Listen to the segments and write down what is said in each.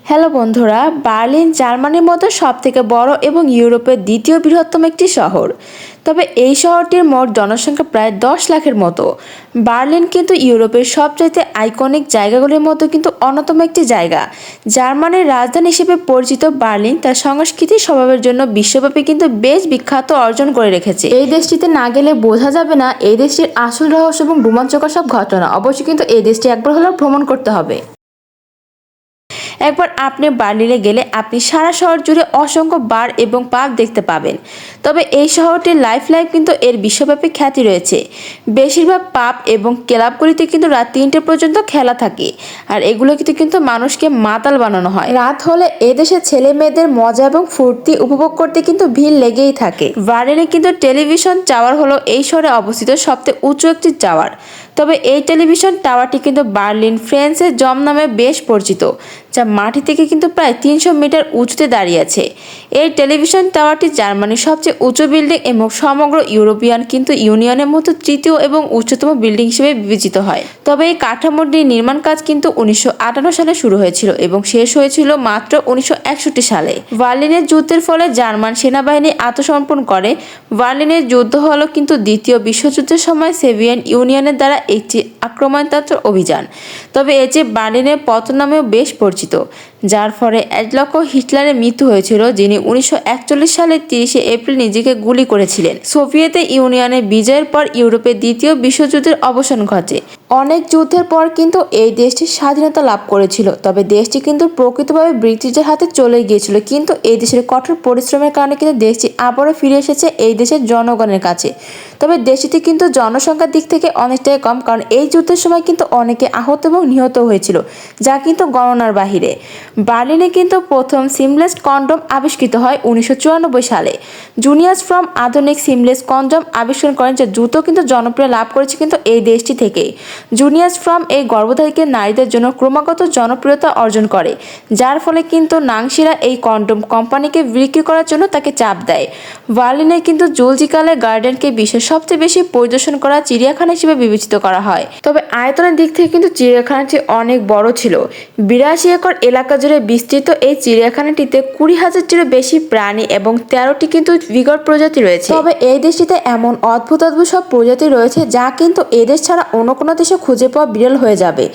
Hello বন্ধুরা, Berlin জার্মানির মধ্যে সবথেকে বড় এবং ইউরোপের দ্বিতীয় বৃহত্তম একটি শহর। তবে এই শহরটির মোট জনসংখ্যা প্রায় 10 লাখের মতো। বার্লিন কিন্তু ইউরোপের সবচাইতে আইকনিক জায়গাগুলির মধ্যে কিন্তু অন্যতম একটি জায়গা। জার্মানির রাজধানী হিসেবে পরিচিত বার্লিন তার সংস্কৃতি স্বভাবের জন্য বিশ্বব্যাপী কিন্তু বেশ বিখ্যাত অর্জন করে রেখেছে। এই দেশটিতে না গেলে বোঝা যাবে না এই দেশটির আসল রহস্য এবং রোমাঞ্চকর সব ঘটনা। অবশ্যই কিন্তু এই দেশটি একবার হলেও ভ্রমণ করতে হবে। একবার আপনি বার্লিনে গেলে আপনি সারা শহর জুড়ে অসংখ্য বার এবং পাব দেখতে পাবেন। তবে এই শহরটির লাইফ কিন্তু এর বিশ্বব্যাপী খ্যাতি রয়েছে। বেশিরভাগ পাব এবং ক্লাবগুলিতে কিন্তু রাত 3টে পর্যন্ত খেলা থাকে, আর এগুলোতে কিন্তু মানুষকে মাতাল বানানো হয়। রাত হলে এদেশের ছেলে মেয়েদের মজা এবং ফুর্তি উপভোগ করতে কিন্তু ভিড় লেগেই থাকে। বার্লিনে কিন্তু টেলিভিশন টাওয়ার হলো এই শহরে অবস্থিত সবচেয়ে উঁচু একটি টাওয়ার। তবে এই টেলিভিশন টাওয়ারটি কিন্তু বার্লিন ফ্রেন্সের জম নামে বেশ পরিচিত, যা মাটি থেকে কিন্তু প্রায় 300 মিটার উঁচুতে দাঁড়িয়ে আছে। এই টেলিভিশন টাওয়ারটি জার্মানির সবচেয়ে উঁচু বিল্ডিং এবং সমগ্র ইউরোপিয়ান কিন্তু ইউনিয়নের মতো তৃতীয় এবং উচ্চতম বিল্ডিং হিসেবে বিবেচিত হয়। তবে এই কাঠামোটির নির্মাণ কাজ কিন্তু 1958 সালে শুরু হয়েছিল এবং শেষ হয়েছিল মাত্র 1961 সালে। বার্লিনের যুদ্ধের ফলে জার্মান সেনাবাহিনী আত্মসমর্পণ করে। বার্লিনের যুদ্ধ হলো কিন্তু দ্বিতীয় বিশ্বযুদ্ধের সময় সোভিয়েত ইউনিয়নের দ্বারা একটি আক্রমণাত্মক অভিযান। তবে এটি বার্লিনের পতন নামেও বেশ পরিচিত, যার ফলে অ্যাডলফ হিটলারের মৃত্যু হয়েছিল, যিনি 1941 সালের 30 এপ্রিল নিজেকে গুলি করেছিলেন। সোভিয়েত ইউনিয়নের বিজয়ের পর ইউরোপের দ্বিতীয় বিশ্বযুদ্ধের অবসান ঘটে। অনেক যুদ্ধের পর কিন্তু এই দেশটি স্বাধীনতা লাভ করেছিল। তবে দেশটি কিন্তু প্রকৃতভাবে ব্রিটিশদের হাতে চলে গিয়েছিল, কিন্তু এই দেশের কঠোর পরিশ্রমের কারণে কিন্তু দেশটি আবারও ফিরে এসেছে এই দেশের জনগণের কাছে। তবে দেশটিতে কিন্তু জনসংখ্যার দিক থেকে অনেকটাই কম, কারণ এই যুদ্ধের সময় কিন্তু অনেকে আহত এবং নিহত হয়েছিল, যা কিন্তু গণনার বাহিরে। বার্লিনে কিন্তু প্রথম সিমলেস কন্ডম আবিষ্কৃত হয় 1994 সালে। জুনিয়াস ফ্রম আধুনিক সিমলেস কন্ডম আবিষ্কার করেন, যা দ্রুত কিন্তু জনপ্রিয় লাভ করেছে কিন্তু এই দেশটি থেকেই। জুনিয়াস ফ্রম এই গর্ভধারীকে নারীদের জন্য ক্রমাগত জনপ্রিয়তা অর্জন করে, যার ফলে কিন্তু নাংসিরা এই কন্ডম কোম্পানিকে বিক্রি করার জন্য তাকে চাপ দেয়। বার্লিনে কিন্তু জুলজিক্যালের গার্ডেনকে বিশ্বের সবচেয়ে বেশি পরিদর্শন করা চিড়িয়াখানা হিসেবে বিবেচিত করা হয়। তবে আয়তনের দিক থেকে কিন্তু চিড়িয়াখানাটি অনেক বড় ছিল। 82 একর এলাকা জুড়ে বিস্তৃত এই চিড়িয়াখানাটিতে 20,000-টিরও বেশি প্রাণী এবং 13টি কিন্তু বিরল প্রজাতি রয়েছে। তবে এই দেশটিতে এমন অদ্ভুত অদ্ভুত সব প্রজাতি রয়েছে, যা কিন্তু এই দেশ ছাড়া অন্য কোনো দেশে খুঁজে পাওয়া বিরল হয়ে যাবে।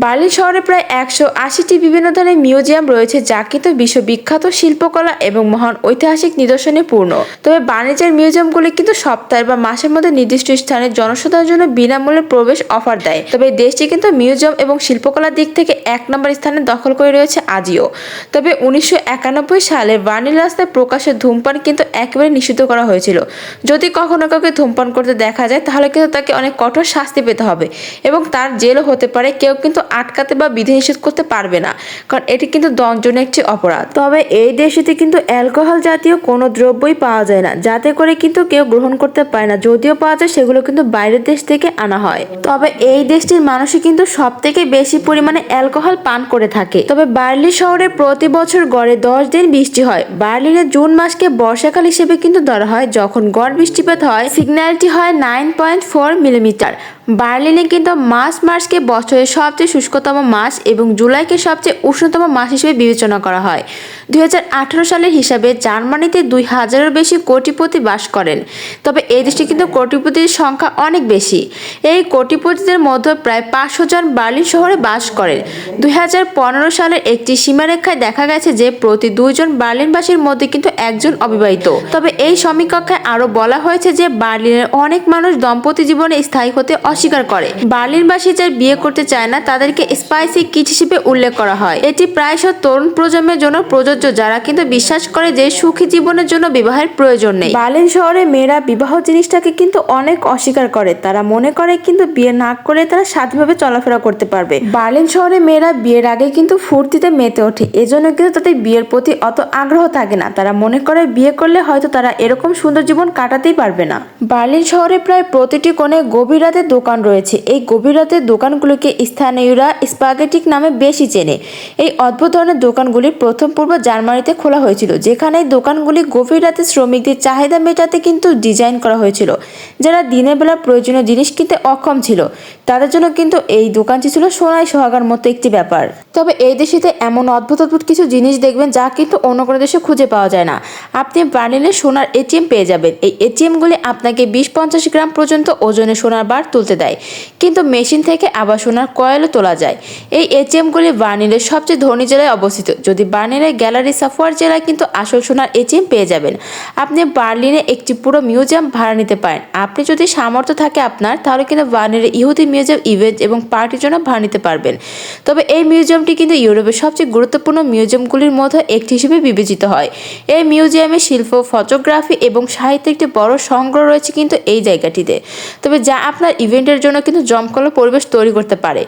বার্লিন শহরে প্রায় 180টি বিভিন্ন ধরনের মিউজিয়াম রয়েছে, যা কিন্তু বিশ্ববিখ্যাত শিল্পকলা এবং মহান ঐতিহাসিক নিদর্শনে পূর্ণ। তবে বাণিজ্যের মিউজিয়ামগুলি কিন্তু সপ্তাহে বা মাসের মধ্যে নির্দিষ্ট স্থানে জনসাধারণের জন্য বিনামূল্যে প্রবেশ অফার দেয়। তবে দেশটি কিন্তু মিউজিয়াম এবং শিল্পকলার দিক থেকে 1 নম্বর স্থানে দখল করে রয়েছে আজও। তবে 1991 সালে বার্লিন রাস্তায় প্রকাশ্যে ধূমপান কিন্তু একেবারে নিষিদ্ধ করা হয়েছিল। যদি কখনো কাউকে ধূমপান করতে দেখা যায়, তাহলে কিন্তু তাকে অনেক কঠোর শাস্তি পেতে হবে এবং তার জেলও হতে পারে। কেউ কিন্তু আটকাতে বা বিধিনিষেধ করতে পারবে না, কারণ এটি কিন্তু দণ্ডনীয় একটি অপরাধ। তবে এই দেশটিতে কিন্তু অ্যালকোহল জাতীয় কোনো দ্রব্যই পাওয়া যায় না, যাতে করে কিন্তু কেউ গ্রহণ করতে পারে না। যদিও পাওয়া যায়, সেগুলো কিন্তু বাইরের দেশ থেকে আনা হয়। তবে এই দেশটির মানুষই কিন্তু সব থেকে বেশি পরিমাণে অ্যালকোহল পান করে থাকে। তবে বার্লিন শহরে প্রতি বছর গড়ে 10 দিন বৃষ্টি হয়। বার্লিনের জুন মাসকে বর্ষাকাল হিসেবে কিন্তু ধরা হয়, যখন গড় বৃষ্টিপাত হয় সিগন্যালটি হয় 9.4 মিলিমিটার। বার্লিনে কিন্তু মার্চকে বছরের সবচেয়ে শুষ্কতম মাস এবং জুলাইকে সবচেয়ে উষ্ণতম মাস হিসেবে বিবেচনা করা হয়। 2018 সালের হিসাবে জার্মানিতে 2000-এরও বেশি কোটিপতি বাস করেন। তবে এই দেশটি কিন্তু কোটিপতির সংখ্যা অনেক বেশি। এই কোটিপতিদের মধ্যে প্রায় 500 জন বার্লিন শহরে বাস করেন। 2015 সালের একটি সীমারেখায় দেখা গেছে যে প্রতি 2 জন বার্লিনবাসীর মধ্যে কিন্তু একজন অবিবাহিত। তবে এই সমীক্ষায় আরও বলা হয়েছে যে বার্লিনের অনেক মানুষ দাম্পত্য জীবনে স্থায়ী হতে অস্বীকার করে। বার্লিনবাসী যারা বিয়ে করতে চায় না, তাদেরকে স্পাইসি কিড হিসেবে উল্লেখ করা হয়। এটি প্রায়শ তরুণ প্রজন্মের জন্য প্রযোজ্য, যারা কিন্তু বিশ্বাস করে যে সুখী জীবনের জন্য বিবাহের প্রয়োজন নেই। বার্লিন শহরে মেয়েরা বিবাহ জিনিসটাকে কিন্তু অনেক অস্বীকার করে। তারা মনে করে কিন্তু বিয়ে না করে তারা স্বাধীনভাবে চলাফেরা করতে পারবে। বার্লিন শহরে মেয়েরা বিয়ের আগে কিন্তু ফুর্তিতে মেতে ওঠে, এজন্য কিন্তু তাদের বিয়ের প্রতি অত আগ্রহ থাকে না। তারা মনে করে বিয়ে করলে হয়তো তারা এরকম সুন্দর জীবন কাটাতেই পারবে না। বার্লিন শহরে প্রায় প্রতিটি কোণে গভীর রাতে দোকান রয়েছে। এই গভীর রাতের দোকানগুলোকে স্থানীয়রা স্পাগেটিক নামে বেশি চেনে। এই অদ্ভুত ধরনের দোকানগুলি প্রথম পূর্ব জার্মানিতে খোলা হয়েছিল, যেখানে এই দোকানগুলি গভীর রাতে শ্রমিকদের চাহিদা মেটাতে কিন্তু ডিজাইন করা হয়েছিল। যারা দিনের বেলা প্রয়োজনীয় জিনিস কিনতে অক্ষম ছিল তাদের জন্য কিন্তু এই দোকানটি ছিল সোনায় সোহাগার মতো একটি ব্যাপার। তবে এই দেশেতে এমন অদ্ভুত অদ্ভুত কিছু জিনিস দেখবেন যা কিন্তু অন্য কোনো দেশে খুঁজে পাওয়া যায় না। আপনি বার্লিনে সোনার এটিএম পেয়ে যাবেন। এই এটিএমগুলি আপনাকে 20-50 গ্রাম পর্যন্ত ওজনের সোনার বার তুলতে দেয়, কিন্তু মেশিন থেকে আবার সোনার কয়েলও তোলা যায়। এই এটিএমগুলি বার্লিনের সবচেয়ে ধনী জেলায় অবস্থিত। যদি বার্লিনের গ্যালারি সাফওয়ার জেলায় কিন্তু আসল সোনার এটিএম পেয়ে যাবেন। আপনি বার্লিনে একটি পুরো মিউজিয়াম ভাড়া নিতে পারেন। আপনি যদি সামর্থ্য থাকে আপনার, তাহলে কিন্তু বার্লিনের ইহুদি মিউজিয়াম ইভেন্ট এবং পার্টির জন্য ভাড়া নিতে পারবেন। তবে এই মিউজিয়ামটি কিন্তু ইউরোপের সবচেয়ে গুরুত্বপূর্ণ মিউজিয়ামগুলির মধ্যে একটি হিসেবে বিবেচিত হয়। এই মিউজিয়ামে শিল্প, ফটোগ্রাফি এবং সাহিত্যের একটি বড় সংগ্রহ রয়েছে কিন্তু এই জায়গাটিতে। তবে যা আপনার ইভেন্টের জন্য কিন্তু জমকালো পরিবেশ তৈরি করতে পারে।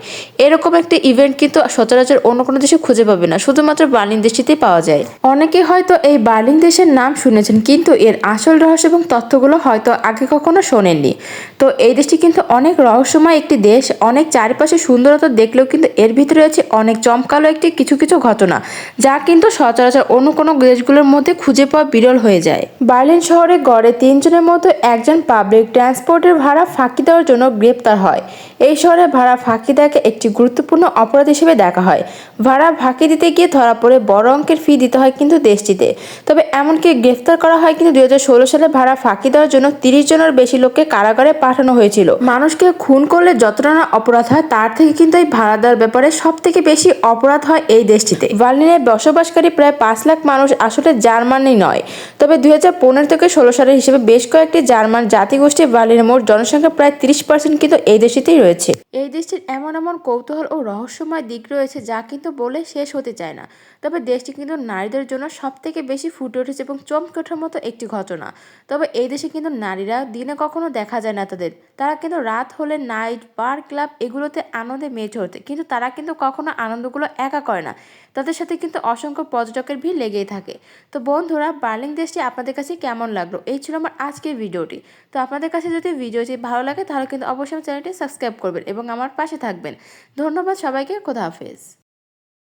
এরকম একটি ইভেন্ট কিন্তু সচরাচর অন্য কোনো দেশে খুঁজে পাবে না, শুধুমাত্র বার্লিন দেশটিতেই পাওয়া যায়। অনেকে হয়তো এই বার্লিন দেশের নাম শুনেছেন, কিন্তু এর আসল রহস্য এবং তথ্যগুলো হয়তো আগে কখনো শোনেননি। তো এই দেশটি কিন্তু অনেক রহস্যময় একটি দেশ। অনেক চারিপাশে সুন্দরতা দেখলেও কিন্তু এর ভিতরে রয়েছে অনেক চমকালো কিছু কিছু ঘটনা, যা কিন্তু সচরাচর অন্য কোনো দেশগুলোর মধ্যে খুঁজে পাওয়া বিরল হয়ে যায়। বার্লিন শহরে গড়ে 3 জনের মধ্যে একজন পাবলিক ট্রান্সপোর্টের ভাড়া ফাঁকি দেওয়ার জন্য গ্রেপ্তার হয়। এই শহরে ভাড়া ফাঁকি দেওয়াকে একটি গুরুত্বপূর্ণ অপরাধ হিসেবে দেখা হয়। ভাড়া ফাঁকি দিতে গিয়ে ধরা পড়ে বড় অঙ্কের ফি দিতে হয় কিন্তু দেশটিতে। তবে এমনকি গ্রেফতার করা হয় কিন্তু 2016 সালে ভাড়া ফাঁকি দেওয়ার জন্য 30 জনের বেশি লোককে কারাগারে পাঠানো হয়েছিল। মানুষকে খুন করলে যতটা না অপরাধ হয়, তার থেকে কিন্তু এই ভাড়া দেওয়ার ব্যাপারে সব থেকে বেশি অপরাধ হয় এই দেশটিতে। বার্লিনে বসবাসকারী প্রায় 5 লাখ মানুষ আসলে জার্মানি নয়। তবে 2015 থেকে 16 সালের হিসেবে বেশ কয়েকটি জার্মান জাতিগোষ্ঠী বার্লিনের মোট জনসংখ্যা প্রায় 30% কিন্তু এই দেশটিতেই রয়েছে। এই দেশটির এমন এমন কৌতূহল ও রহস্যময় দিক রয়েছে যা কিন্তু বলে শেষ হতে চায় না। তবে দেশটি কিন্তু নারীদের জন্য সব থেকে বেশি ফুটে উঠেছে এবং চমকে ওঠার মতো একটি ঘটনা। তবে এই দেশে কিন্তু নারীরা দিনে কখনো দেখা যায় না তাদের। তারা কিন্তু রাত হলে নাইট, বার, ক্লাব এগুলোতে আনন্দে মেতে ওঠে, কিন্তু তারা কিন্তু কখনো আনন্দগুলো একা করে না। তাদের সাথে কিন্তু অসংখ্য পর্যটকের ভিড় লেগেই থাকে। তো বন্ধুরা, বার্লিন দেশটি আপনাদের কাছে কেমন লাগলো? এই ছিল আমার আজকের ভিডিওটি। তো আপনাদের কাছে যদি ভিডিওটি ভালো লাগে তাহলে কিন্তু অবশ্যই চ্যানেলটি সাবস্ক্রাইব করবেন এবং আমার পাশে থাকবেন। ধন্যবাদ সবাইকে। খোদা হাফেজ।